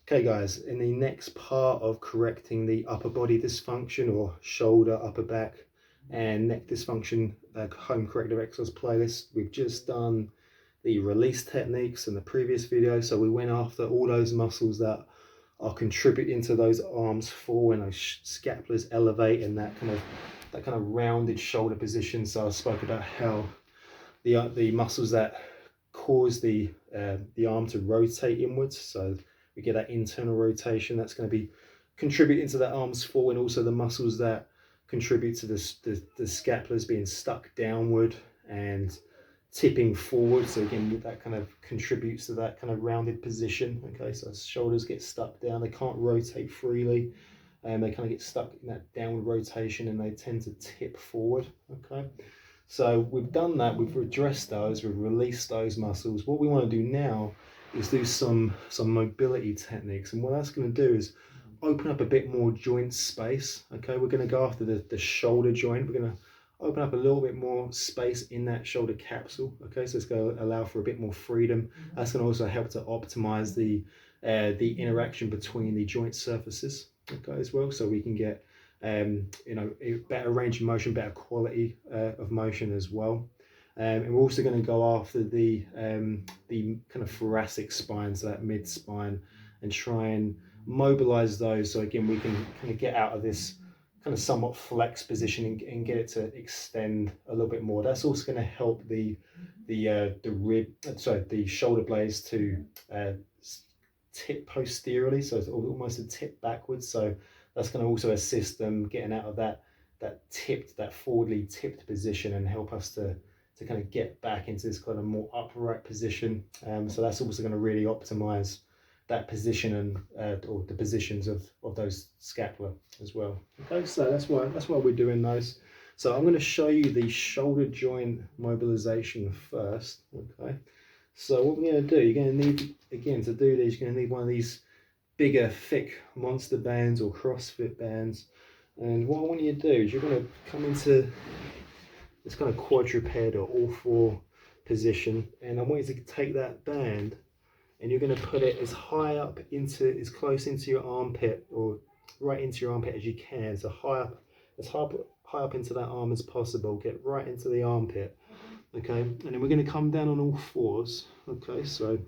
Okay guys, in the next part of correcting the upper body dysfunction or shoulder, upper back and neck dysfunction home corrective exercise playlist, we've just done the release techniques in the previous video. So we went after all those muscles that are contributing to those arms forward and those scapulars elevate in that kind of rounded shoulder position. So I spoke about how the muscles that cause the arm to rotate inwards, so we get that internal rotation that's going to be contributing to that arm's forward, and also the muscles that contribute to the scapulars being stuck downward and tipping forward. So again, that kind of contributes to that kind of rounded position. Okay, so shoulders get stuck down, they can't rotate freely, and they kind of get stuck in that downward rotation and they tend to tip forward. Okay, so we've done that, we've addressed those, we've released those muscles. What we want to do now is do some mobility techniques, and what that's going to do is open up a bit more joint space. Okay, we're going to go after the shoulder joint. We're going to open up a little bit more space in that shoulder capsule. Okay, so it's going to allow for a bit more freedom. That's going to also help to optimize the interaction between the joint surfaces, okay, as well, so we can get you know, a better range of motion, better quality of motion as well. And we're also going to go after the kind of thoracic spine, so that mid spine, and try and mobilize those. So again, we can kind of get out of this kind of somewhat flex position and get it to extend a little bit more. That's also going to help the shoulder blades to tip posteriorly, so it's almost a tip backwards. So that's going to also assist them getting out of that forwardly tipped position and help us to kind of get back into this kind of more upright position. So that's also going to really optimize that position and or the positions of those scapula as well. Okay, so that's why we're doing those. So I'm going to show you the shoulder joint mobilization first. Okay, so what we're going to do, you're going to need, again, to do this, you're going to need one of these bigger, thick monster bands or CrossFit bands. And what I want you to do is you're going to come into this kind of quadruped or all four position, and I want you to take that band and you're going to put it as high up into, as close into your armpit, or right into your armpit as you can. So as high up into that arm as possible. Get right into the armpit. Okay, and then we're going to come down on all fours. Okay, so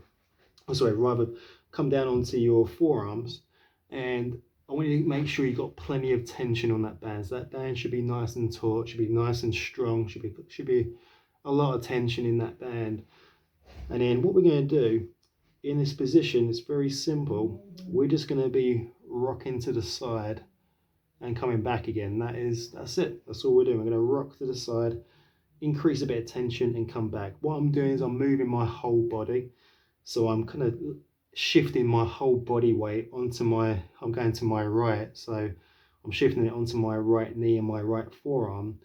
rather come down onto your forearms, and I want you to make sure you've got plenty of tension on that band. So that band should be nice and taut, should be nice and strong, should be a lot of tension in that band. And then what we're going to do in this position is very simple. We're just going to be rocking to the side and coming back again. That's it. That's all we're doing. We're going to rock to the side, increase a bit of tension and come back. What I'm doing is I'm moving my whole body. So I'm kind of shifting my whole body weight onto I'm going to my right, so I'm shifting it onto my right knee and my right forearm.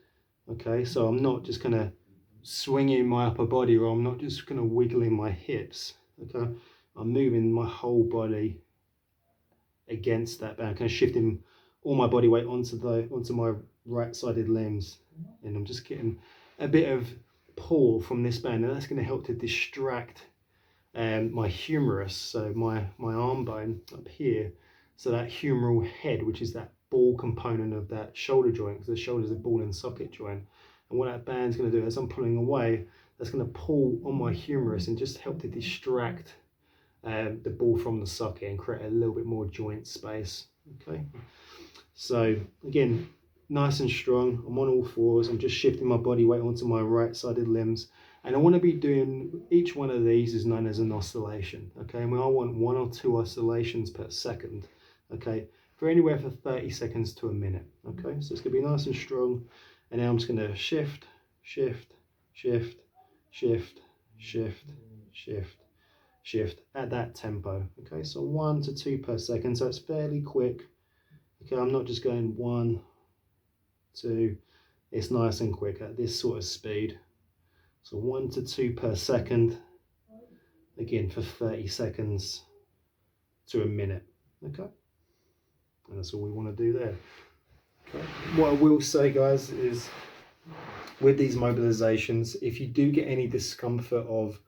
Okay, so I'm not just kind of swinging my upper body, or I'm not just kind of wiggling my hips. Okay, I'm moving my whole body against that band, kind of shifting all my body weight onto my right-sided limbs, and I'm just getting a bit of pull from this band, and that's going to help to distract my humerus, so my arm bone up here, so that humeral head, which is that ball component of that shoulder joint, because the shoulder is a ball and socket joint. And what that band's going to do, as I'm pulling away, that's going to pull on my humerus and just help to distract the ball from the socket and create a little bit more joint space. Okay, so again, nice and strong. I'm on all fours. I'm just shifting my body weight onto my right-sided limbs. And I want to be doing, each one of these is known as an oscillation. Okay, and I want 1 or 2 oscillations per second. Okay, for anywhere from 30 seconds to a minute. Okay, so it's going to be nice and strong. And now I'm just going to shift, shift, shift, shift, shift, shift, shift at that tempo. Okay, so 1 to 2 per second. So it's fairly quick. Okay, I'm not just going 1, 2. It's nice and quick at this sort of speed. So 1 to 2 per second, again for 30 seconds to a minute. Okay, and that's all we want to do there. Okay. What I will say, guys, is with these mobilizations, if you do get any discomfort of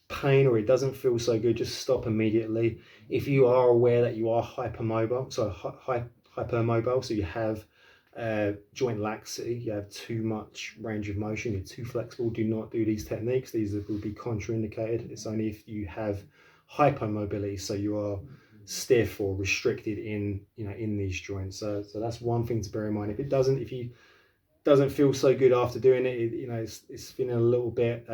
pain or it doesn't feel so good, just stop immediately. If you are aware that you are hypermobile, so you have joint laxity, you have too much range of motion, you're too flexible, do not do these techniques. These will be contraindicated. It's only if you have hypermobility, so you are stiff or restricted in in these joints. So that's one thing to bear in mind. If you doesn't feel so good after doing it, it's feeling a little bit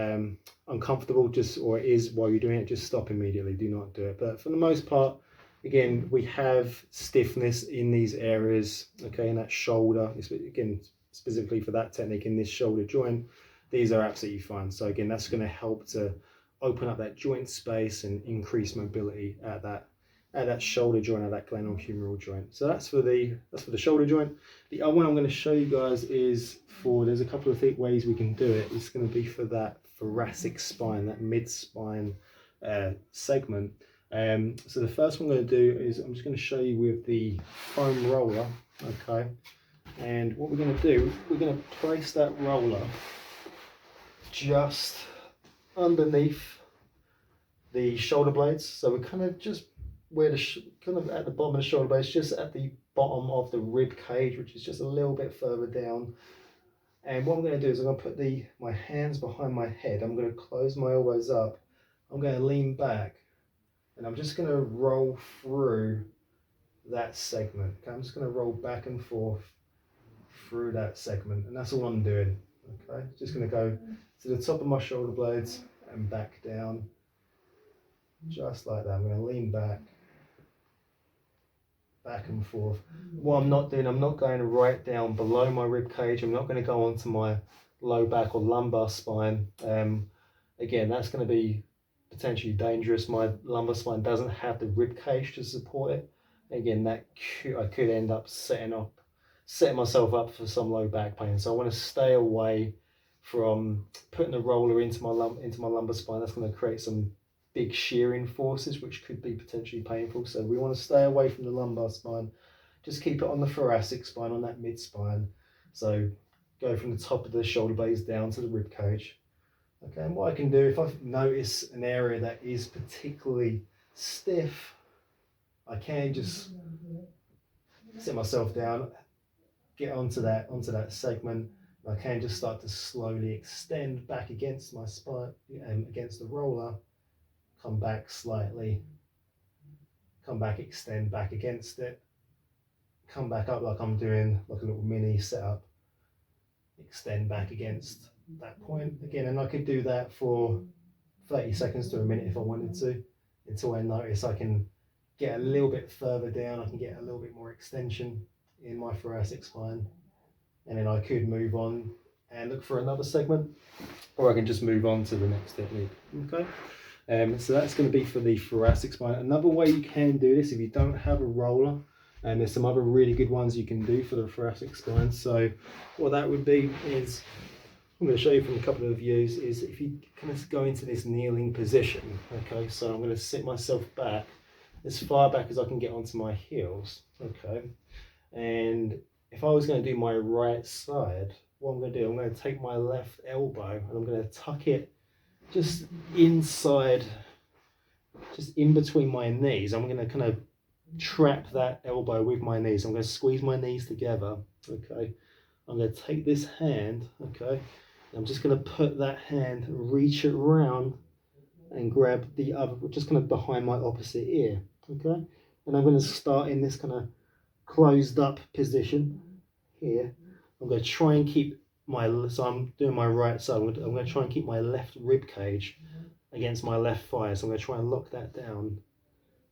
uncomfortable, or it is while you're doing it, just stop immediately. Do not do it. But for the most part, again, we have stiffness in these areas, okay, in that shoulder, again, specifically for that technique in this shoulder joint, these are absolutely fine. So again, that's going to help to open up that joint space and increase mobility at that shoulder joint, at that glenohumeral joint. So that's for the shoulder joint. The other one I'm going to show you guys is there's a couple of ways we can do it. It's going to be for that thoracic spine, that mid-spine segment. So the first one I'm going to do is I'm just going to show you with the foam roller, okay? And what we're going to do, we're going to place that roller just underneath the shoulder blades. So we're kind of just where kind of at the bottom of the shoulder blades, just at the bottom of the rib cage, which is just a little bit further down. And what I'm going to do is I'm going to put my hands behind my head. I'm going to close my elbows up. I'm going to lean back, and I'm just going to roll through that segment. Okay, I'm just going to roll back and forth through that segment, and that's all I'm doing. Okay, just going to go to the top of my shoulder blades and back down, just like that. I'm going to lean back and forth. What I'm not doing, I'm not going right down below my rib cage. I'm not going to go onto my low back or lumbar spine. Again, that's going to be potentially dangerous. My lumbar spine doesn't have the rib cage to support it. Again, I could end up setting myself up for some low back pain. So I want to stay away from putting the roller into my lumbar spine. That's going to create some big shearing forces, which could be potentially painful. So we want to stay away from the lumbar spine. Just keep it on the thoracic spine, on that mid spine. So go from the top of the shoulder blades down to the rib cage. Okay, and what I can do, if I notice an area that is particularly stiff, I can just sit myself down, get onto that segment. I can just start to slowly extend back against my spine, against the roller. Come back slightly, come back, extend back against it, come back up like I'm doing like a little mini setup, extend back against that point again. And I could do that for 30 seconds to a minute if I wanted to, until I notice I can get a little bit further down, I can get a little bit more extension in my thoracic spine, and then I could move on and look for another segment, or I can just move on to the next technique. Okay. So that's going to be for the thoracic spine. Another way you can do this, if you don't have a roller, and there's some other really good ones you can do for the thoracic spine. So what that would be is, I'm going to show you from a couple of views, is if you kind of go into this kneeling position. Okay, so I'm going to sit myself back as far back as I can get onto my heels. Okay, and if I was going to do my right side, what I'm going to do, I'm going to take my left elbow and I'm going to tuck it just inside, just in between my knees. I'm going to kind of trap that elbow with my knees. I'm going to squeeze my knees together. Okay, I'm going to take this hand. Okay, I'm just going to put that hand, reach it around and grab the other, just kind of behind my opposite ear. Okay, and I'm going to start in this kind of closed up position here. I'm going to try and keep so I'm doing my right side. I'm going to try and keep my left rib cage against my left thigh. So I'm going to try and lock that down.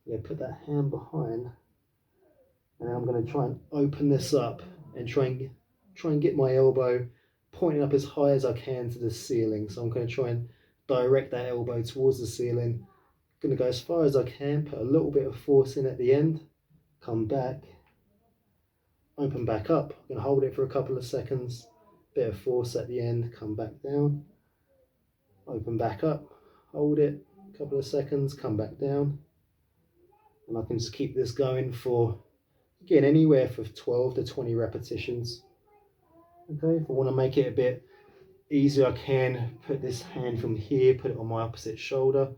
I'm going to put that hand behind, and then I'm going to try and open this up and try and get my elbow pointing up as high as I can to the ceiling. So I'm going to try and direct that elbow towards the ceiling. I'm going to go as far as I can, put a little bit of force in at the end, come back, open back up. I'm going to hold it for a couple of seconds, bit of force at the end, come back down, open back up, hold it a couple of seconds, come back down. And I can just keep this going for, again, anywhere for 12 to 20 repetitions. Okay, if I want to make it a bit easy I can put this hand from here, put it on my opposite shoulder,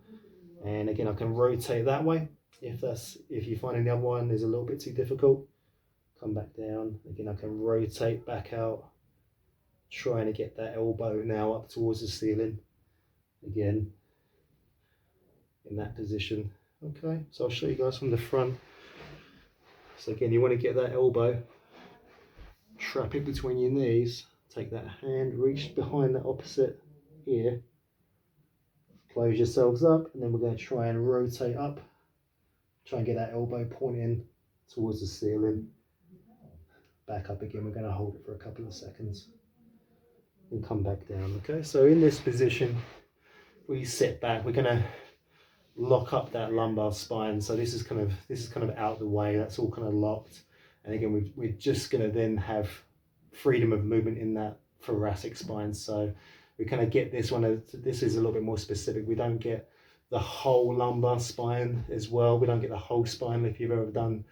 and again I can rotate that way. If you find the other one is a little bit too difficult, come back down. Again, I can rotate back out, trying to get that elbow now up towards the ceiling. Again, in that position. Okay, so I'll show you guys from the front. So again, you want to get that elbow, trap it between your knees, take that hand, reach behind the opposite ear, close yourselves up, and then we're going to try and rotate up, try and get that elbow pointing towards the ceiling. Back up again, we're going to hold it for a couple of seconds and come back down. Okay, so in this position, we sit back, we're going to lock up that lumbar spine. So this is kind of out the way, that's all kind of locked. And again, we're just going to then have freedom of movement in that thoracic spine. So we kind of get this one, this is a little bit more specific. We don't get the whole lumbar spine as well. We don't get the whole spine. If you've ever done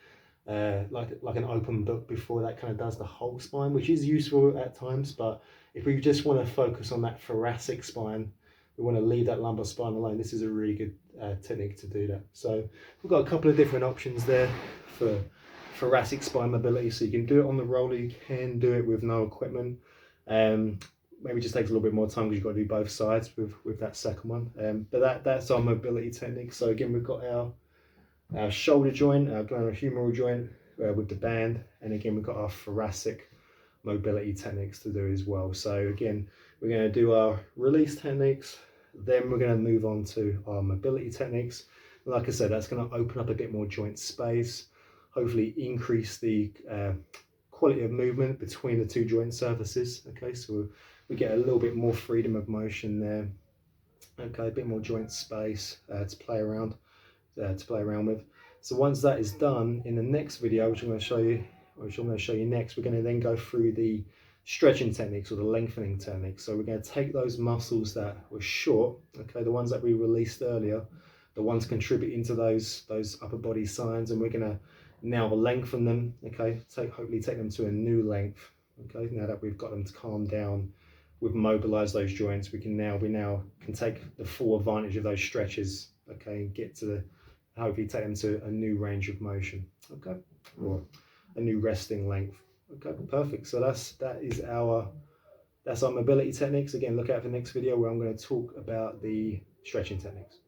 like an open book before, that kind of does the whole spine, which is useful at times. But if we just want to focus on that thoracic spine, we want to leave that lumbar spine alone, this is a really good technique to do that. So we've got a couple of different options there for thoracic spine mobility. So you can do it on the roller, you can do it with no equipment. Maybe just takes a little bit more time because you've got to do both sides with that second one. But that's our mobility technique. So again, we've got our shoulder joint, our glenohumeral joint with the band, and again we've got our thoracic mobility techniques to do as well. So again, we're going to do our release techniques, then we're going to move on to our mobility techniques. Like I said, that's going to open up a bit more joint space, hopefully increase the quality of movement between the two joint surfaces. Okay, so we get a little bit more freedom of motion there. Okay, a bit more joint space to play around with. So once that is done, in the next video, which I'm going to show you next, we're going to then go through the stretching techniques or the lengthening techniques. So we're going to take those muscles that were short, okay, the ones that we released earlier, the ones contributing to those upper body signs, and we're going to now lengthen them. Okay, hopefully take them to a new length. Okay, now that we've got them to calm down, we've mobilized those joints, we now can take the full advantage of those stretches. Okay, and get to hopefully take them to a new range of motion. Okay, or a new resting length. Okay, perfect. So that's our mobility techniques. Again, look out for the next video where I'm going to talk about the stretching techniques.